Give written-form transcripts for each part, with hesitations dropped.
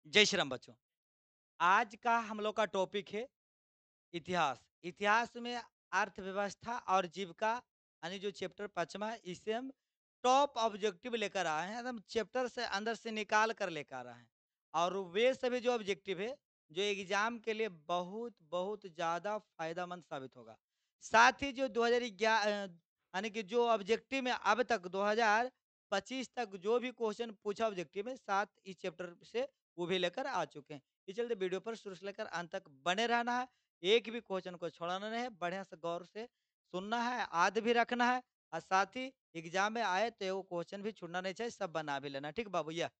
जय श्री राम बच्चों। आज का हम लोग का टॉपिक है इतिहास। इतिहास में अर्थव्यवस्था और जीविका यानी जो चैप्टर 5वां है, इसे हम टॉप ऑब्जेक्टिव लेकर आए हैं। एकदम चैप्टर से अंदर से निकाल कर लेकर आए हैं। और वे सभी जो ऑब्जेक्टिव है, जो एग्जाम के लिए बहुत ज़्यादा फायदेमंद साबित होगा। साथ ही जो 2011 यानी कि जो ऑब्जेक्टिव में अब तक 2025 तक जो भी क्वेश्चन पूछा ऑब्जेक्टिव में, साथ इस चैप्टर से वो भी लेकर आ चुके हैं। इस चलते वीडियो पर शुरू से लेकर अंत तक बने रहना है। एक भी क्वेश्चन को छोड़ना नहीं है, बढ़िया से गौर से सुनना है, याद भी रखना है और साथ ही एग्जाम में आए तो वो क्वेश्चन भी छूटना नहीं चाहिए, सब बना भी लेना। ठीक बाबू या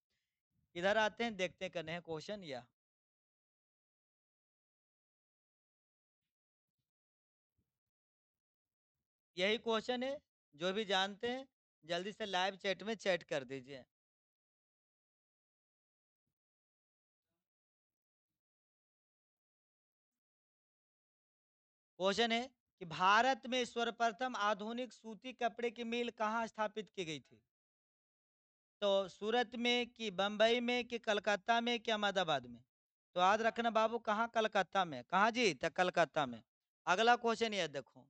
इधर आते हैं, देखते हैं करने हैं क्वेश्चन या यही क्वेश्चन है। जो भी जानते हैं जल्दी से लाइव चैट में चैट कर दीजिए। क्वेश्चन है कि भारत में सर्वप्रथम आधुनिक सूती कपड़े की मिल कहाँ स्थापित की गई थी? तो सूरत में कि बम्बई में कि कलकत्ता में कि अहमदाबाद में? तो याद रखना बाबू, कहाँ? कलकत्ता में। कहाँ जी? तो कलकत्ता में। अगला क्वेश्चन ये देखो।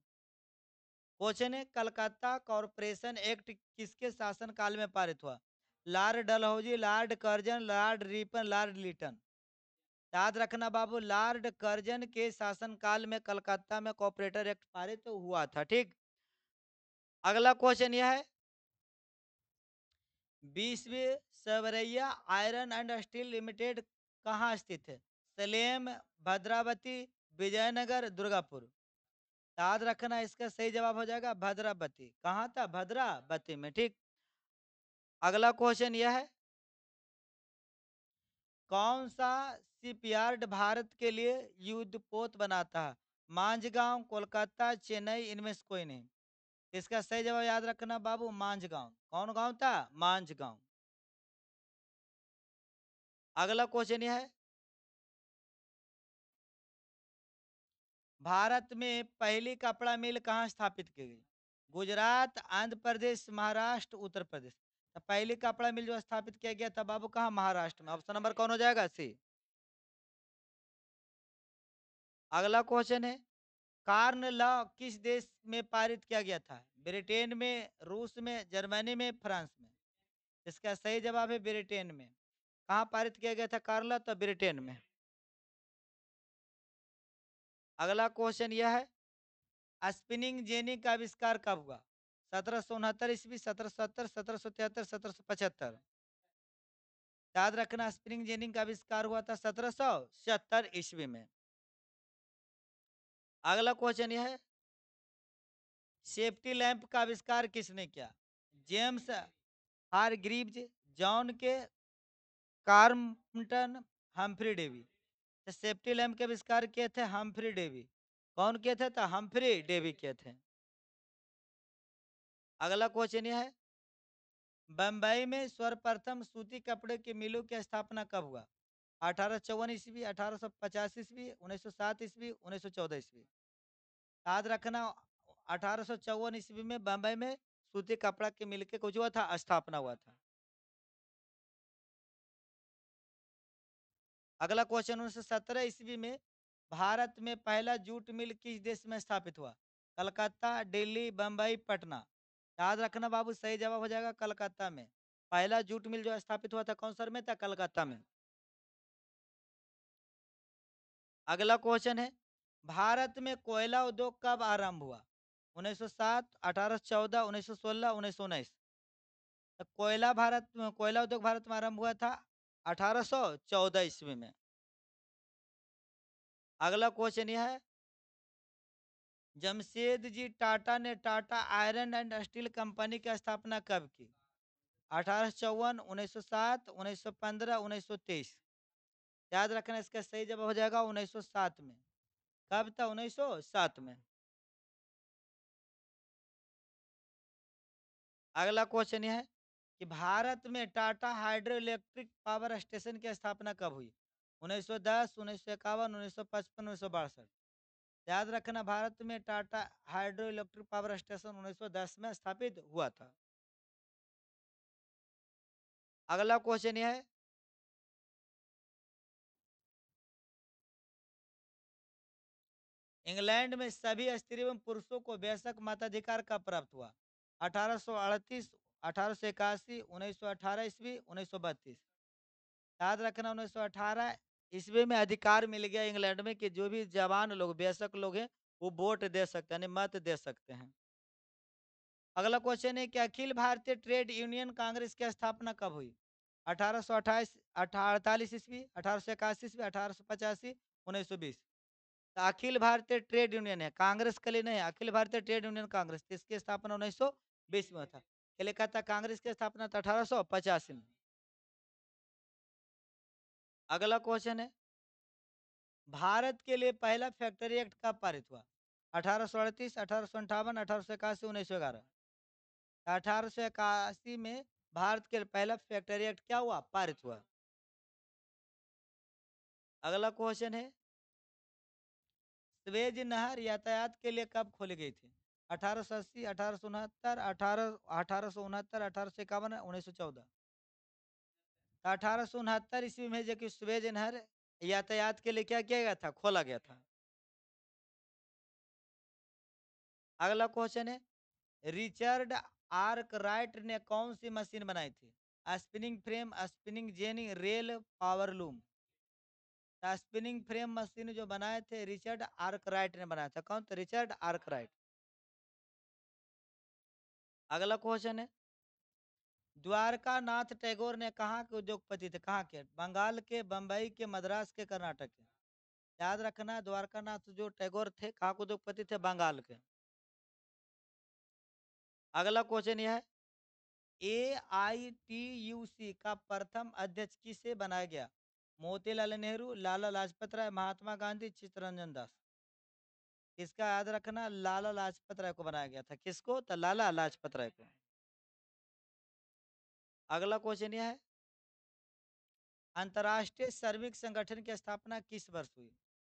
क्वेश्चन है कलकत्ता कॉरपोरेशन एक्ट किसके शासन काल में पारित हुआ? Lord Dalhousie, Lord Curzon, Lord Ripon, Lord Lytton? याद रखना बाबू, लॉर्ड कर्जन के शासन काल में कलकत्ता में कॉर्पोरेटर एक्ट पारित हुआ था। ठीक। अगला क्वेश्चन यह है, बीसवीं सवरैया आयरन एंड स्टील लिमिटेड कहाँ स्थित है? सलेम, भद्रावती, विजयनगर, दुर्गापुर? याद रखना, इसका सही जवाब हो जाएगा भद्रावती। कहाँ था? भद्रावती में। ठीक। अगला क्वेश्चन यह है, कौन सा शिपयार्ड भारत के लिए युद्धपोत बनाता है? मांझगांव, कोलकाता, चेन्नई, इनमें से कोई नहीं। इसका सही जवाब याद रखना बाबू, मांझगांव। कौन गांव था? मांझगांव। अगला क्वेश्चन यह है, भारत में पहली कपड़ा मिल कहाँ स्थापित की गई? गुजरात, आंध्र प्रदेश, महाराष्ट्र, उत्तर प्रदेश? तो पहली कपड़ा मिल जो स्थापित किया गया था बाबू, कहाँ? महाराष्ट्र में। ऑप्शन नंबर कौन हो जाएगा? सी। अगला क्वेश्चन है, कार्न लॉ किस देश में पारित किया गया था? ब्रिटेन में, रूस में, जर्मनी में, फ्रांस में? इसका सही जवाब है ब्रिटेन में। कहाँ पारित किया गया था कार्न लॉ? तो ब्रिटेन में। अगला क्वेश्चन यह है, स्पिनिंग जेनी का आविष्कार कब हुआ? 1769 ईस्वी, 1770, 1773, 1775? याद रखना, स्प्रिंग जेनिंग का आविष्कार हुआ था 1770 ईस्वी में। अगला क्वेश्चन यह है, सेफ्टी लैंप का आविष्कार किसने किया? जेम्स हारग्रीव्स, जॉन के, कार्मटन, हम्फ्री डेवी? तो सेफ्टी लैंप के आविष्कार किए थे हम्फ्री डेवी। कौन किए थे? तो हम्फ्री डेवी किए थे। अगला क्वेश्चन यह है, बम्बई में सर्वप्रथम सूती कपड़े की मिलों की स्थापना कब हुआ? 1854 ईस्वी, 1850 ईस्वी, 1907 ईस्वी, 1914 ईस्वी? याद रखना, 1854 ईस्वी में बम्बई में सूती कपड़ा के मिल के कुछ हुआ था, स्थापना हुआ था। अगला क्वेश्चन, 1917 ईस्वी में भारत में पहला जूट मिल किस देश में स्थापित हुआ? कलकत्ता, दिल्ली, बम्बई, पटना? याद रखना बाबू, सही जवाब हो जाएगा कलकत्ता में। पहला जूट मिल जो स्थापित हुआ था कौन शहर में था? कलकत्ता में। अगला क्वेश्चन है, भारत में कोयला उद्योग कब आरंभ हुआ? 1907, 1814, 1916, 1919? तो कोयला उद्योग भारत में आरंभ हुआ था 1814 ईस्वी में। अगला क्वेश्चन यह है, जमशेदजी टाटा ने Tata iron and steel company की स्थापना कब की? 1854, 1907, 1915, 1923? याद रखना, इसका सही जवाब हो जाएगा 1907 में। कब था? 1907 में। अगला क्वेश्चन यह है कि भारत में Tata hydro electric power station की स्थापना कब हुई? 1910, 1951, 1955, 1962? याद रखना, भारत में Tata hydro electric power station 1910 में स्थापित हुआ था। अगला क्वेश्चन यह है, इंग्लैंड में सभी स्त्री एवं पुरुषों को बेशक मताधिकार कब प्राप्त हुआ? 1838, 1881, 1918 ईस्वी, 1932। याद रखना 1918 ईस्वी में अधिकार मिल गया इंग्लैंड में कि जो भी जवान लोग, वयस्क लोग हैं, वो वोट दे सकते हैं, यानी मत दे सकते हैं। अगला क्वेश्चन है कि अखिल भारतीय ट्रेड यूनियन कांग्रेस की स्थापना कब हुई? 1828, 48 ईस्वी, 1881 ईस्वी, 1885, 1920। तो अखिल भारतीय ट्रेड यूनियन है, कांग्रेस के लिए नहीं है, अखिल भारतीय ट्रेड यूनियन कांग्रेस, इसकी स्थापना 1920 में था। कलकत्ता कांग्रेस की स्थापना था 1885 में। अगला क्वेश्चन है, भारत के लिए पहला फैक्ट्री एक्ट कब पारित हुआ? 1838, 1858, 1881, 1911। 1881 में भारत के पहला फैक्ट्री एक्ट क्या हुआ? पारित हुआ। अगला क्वेश्चन है, स्वेज नहर यातायात के लिए कब खोली गई थी? 1880, 1869, 1869, 1851, 1914। 1869 ईस्वी में जो कि स्वेज नहर यातायात के लिए क्या किया गया था? खोला गया था। अगला क्वेश्चन है, रिचर्ड आर्कराइट ने कौन सी मशीन बनाई थी? Spinning frame, spinning jenny, rail, power loom. Spinning frame machine जो बनाए थे रिचर्ड आर्कराइट ने बनाया था। कौन? तो रिचर्ड आर्कराइट। अगला क्वेश्चन है, द्वारका नाथ टैगोर ने कहाँ के उद्योगपति थे? कहाँ के? बंगाल के, बंबई के, मद्रास के, कर्नाटक के। याद रखना, द्वारका नाथ जो टैगोर थे कहाँ के उद्योगपति थे? बंगाल के। अगला क्वेश्चन यह है, AITUC का प्रथम अध्यक्ष किसे बनाया गया? मोतीलाल नेहरू, लाला लाजपत राय, महात्मा गांधी, चित्तरंजन दास। इसका याद रखना, लाला लाजपत राय को बनाया गया था। किसको? तो लाला लाजपत राय को। अगला क्वेश्चन यह है, अंतर्राष्ट्रीय श्रमिक संगठन की स्थापना किस वर्ष हुई?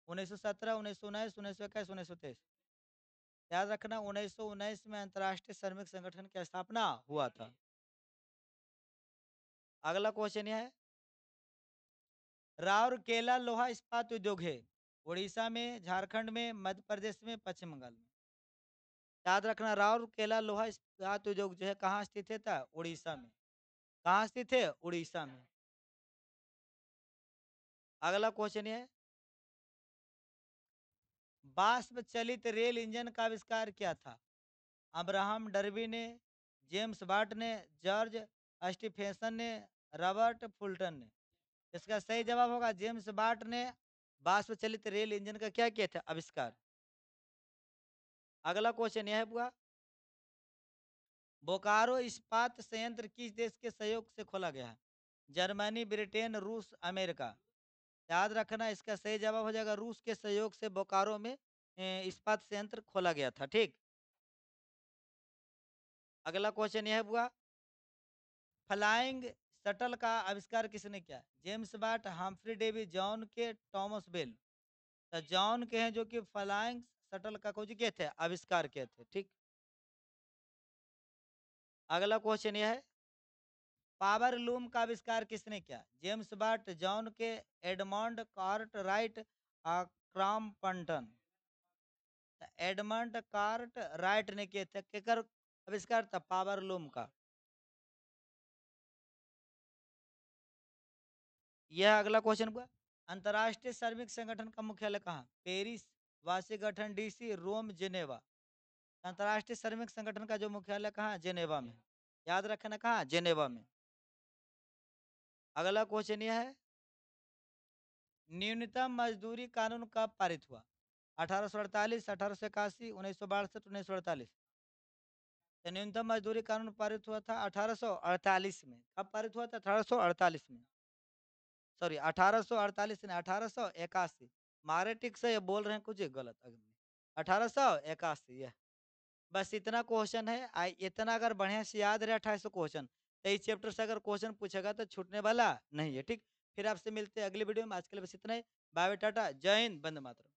1917, 1919, 1921, 1923। याद रखना, 1919 में अंतर्राष्ट्रीय श्रमिक संगठन की स्थापना हुआ था। अगला क्वेश्चन यह है, राउरकेला लोहा इस्पात उद्योग है उड़ीसा में, झारखंड में, मध्य प्रदेश में, पश्चिम बंगाल में। याद रखना, राउरकेला लोहा इस्पात उद्योग जो है कहाँ स्थित है? था उड़ीसा में। कहाँ स्थित है? उड़ीसा में। अगला क्वेश्चन है, बाष्प चलित रेल इंजन का आविष्कार किया था? अब्राहम डर्बी ने, जेम्स वाट ने, जॉर्ज स्टीफेंसन ने, रॉबर्ट फुल्टन ने। इसका सही जवाब होगा जेम्स वाट ने बाष्प चलित रेल इंजन का क्या किया था? आविष्कार। अगला क्वेश्चन यह है बुआ, बोकारो इस्पात संयंत्र किस देश के सहयोग से खोला गया है? जर्मनी, ब्रिटेन, रूस, अमेरिका। याद रखना, इसका सही जवाब हो जाएगा रूस के सहयोग से बोकारो में इस्पात संयंत्र खोला गया था। ठीक। अगला क्वेश्चन यह है बुआ, फ्लाइंग शटल का आविष्कार किसने किया? James Watt, Humphry Davy, John Kay, Thomas Bell. तो जॉन के हैं जो कि फ्लाइंग शटल का खोज किए थे, आविष्कार किए थे। ठीक। अगला क्वेश्चन यह है, पावर लूम का आविष्कार किसने किया? जेम्स वाट, जॉन के, Edmund cart right, Crompton. Edmund cart right ने किए थे। केकर आविष्कार था? पावर लूम का। यह अगला क्वेश्चन हुआ, अंतर्राष्ट्रीय श्रमिक संगठन का मुख्यालय कहाँ? पेरिस, वाशिंगटन डीसी, रोम, जेनेवा। अंतर्राष्ट्रीय श्रमिक संगठन का जो मुख्यालय कहाँ है? जेनेवा में। याद रखना, कहाँ? जेनेवा में। अगला क्वेश्चन यह है, न्यूनतम मजदूरी कानून कब पारित हुआ? 1848, 1881, 1962, 1948। तो न्यूनतम मजदूरी कानून पारित हुआ था 1848 में। कब पारित हुआ था? 1848 में। सॉरी, 1848 ने 1881। मारे टिक से ये बोल रहे हैं कुछ गलत। 1881 यह। बस इतना क्वेश्चन है। इतना अगर बढ़िया से याद रहे 2800 क्वेश्चन, तो इस चैप्टर से अगर क्वेश्चन पूछेगा तो छूटने वाला नहीं है। ठीक। फिर आपसे मिलते हैं अगली वीडियो में। आज के लिए बस इतना ही। बाय बाय, टाटा, जय हिंद, वंदे मातरम।